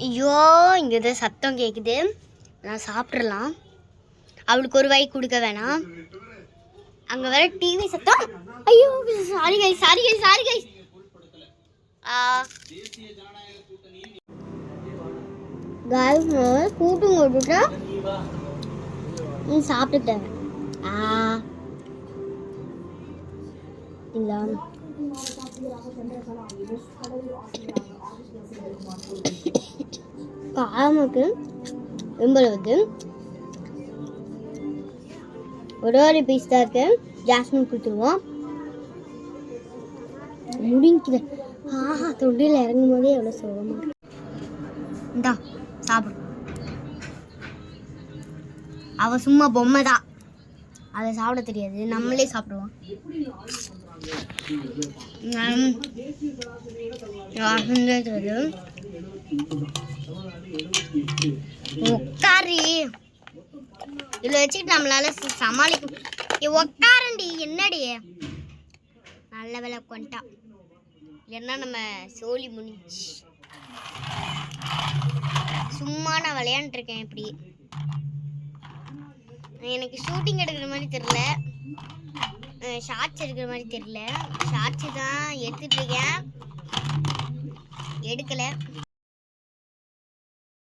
ஐயோ இங்கே ஏதோ சத்தம் கேட்குது. நான் சாப்பிட்றலாம். அவளுக்கு ஒரு வாய் கொடுக்க வேணாம். அங்கே வர டிவி சத்தம். ஐயோ sorry guys, sorry guys, sorry guys. கூட்டும் போட்டுட்டா நீ சாப்பிட்டுட்டேன். இல்லை காரமுக்கு எம்பளவுக்கு ஒரு பீஸ் தான் இருக்கு. ஜாஸ்மின் கொடுத்துருவோம். முடிக்குது. தொண்டியில் இறங்கும் போதே எவ்வளோ சோகமாக இருக்கு. இந்தா சாப்பிடு. அவ சும்மா பொம்மை தான், அதை சாப்பிட தெரியாது. நம்மளே சாப்பிடுவோம். உட்காரி இதில் வச்சுக்கிட்டு நம்மளால சமாளிக்க. உட்காரண்டி என்னடி. நல்ல வேலை கொண்டா, இல்லைன்னா நம்ம சோழி முடிஞ்சு. சும்மா நான் விளையாண்டுருக்கேன். இப்படி எனக்கு ஷூட்டிங் எடுக்கிற மாதிரி தெரியல, ஷார்ட்ஸ் எடுக்கிற மாதிரி தெரியல. ஷார்ட்ஸு தான் எடுத்துட்டு இருக்கேன், எடுக்கலை.